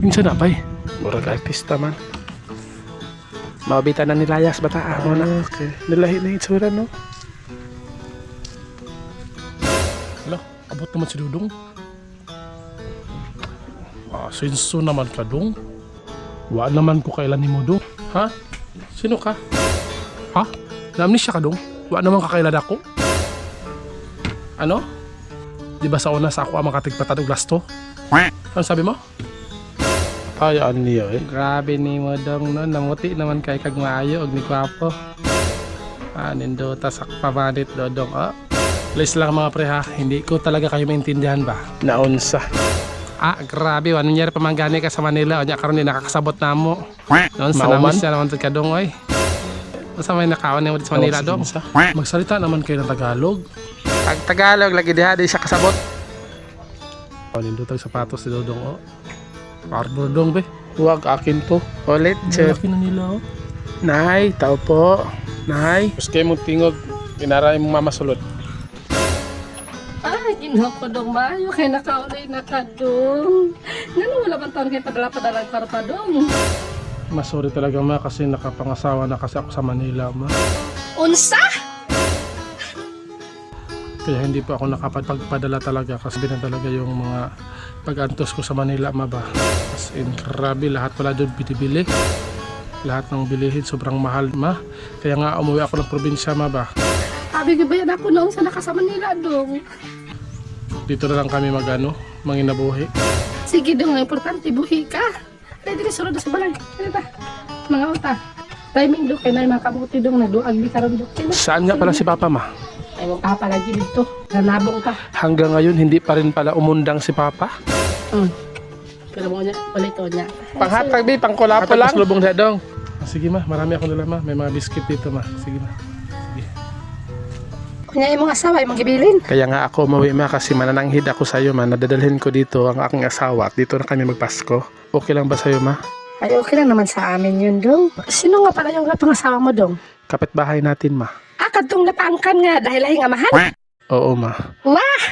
Minsan na bay. Murag artista man. Mabitan na nilayas bata mo na. Okay. Nilahi na itsura no. Hala, abot naman si Dudong. Sinso naman ka dong. Wa naman ko kailan ni mo dong. Ha? Sino ka? Ha? Namnisya ka dong? Wa naman kakailan ako? Ano? Di ba sa una sa ako ang makatigpatad og lasto? Ano sabi mo? Ayaan niya eh. Grabe ni mo dong no. Namuti naman kay kag maayo og ni Gwapo. Nindota sa pamanit dodong. Please lang mga pre ha. Hindi ko talaga kayo maintindihan ba? Naunsa. Grabe. Ano nangyari pamanggani ka sa Manila? O niya karon ni nakakasabot na mo. Noon sa namis niya naman ka dong oy. Basta may nakawan niya sa Manila dong. Magsalita naman kayo ng Tagalog. Pag Tagalog lagi diha di siya kasabot. Nindota ang sapatos si Dodong o. Arbor dong be. Huwag akin to. Ulit. Akin na nila o. Nay, tao po. Nay. Gusto mo tingog. Inaray mong mamasulod. Ginhok ko dong mayo kay nakaulay na ka dong. Ngano wala man taon kay padala-padala para pa dong. Sorry talaga ma kasi nakapangasawa na kasi ako sa Manila ma. Unsa? Kaya hindi pa ako nakapagpadala talaga kasi na talaga yung mga pag-antos ko sa Manila ma ba. As in grabe lahat pala doon bitibili. Lahat ng bilihin sobrang mahal ma. Kaya nga umuwi ako ng probinsya ma ba. Abi gibayan ako noong sa nakasama nila dong. Dito na lang kami manginabuhi. Sige dong, ang importante buhi ka. Ready na sunod sa balay. Ano ta? Mga uta. Timing do kay na mga kabuti dong nagduag di karon do. Saan nga pala si Papa ma? Ay mo papa lagi dito. Nanabong ka. Hanggang ngayon hindi pa rin pala umundang si Papa. Pero mo niya, ulit to niya. Panghatag bi, pangkulapo lang. Lubong na dong. Sige ma, marami akong dala ma. May mga biscuit dito ma. Sige ma. Kunya imong asawa imong gibilin. Kaya nga ako mawi ma kasi manananghid ako sa iyo ma. Nadadalhin ko dito ang aking asawa at dito na kami magpasko. Okay lang ba sa iyo ma? Ay okay lang naman sa amin yun dong. Sino nga pala yung pangasawa mo dong? Kapitbahay natin ma. Kadtong napangkan nga dahil lahing amahan. Oo ma. Wah!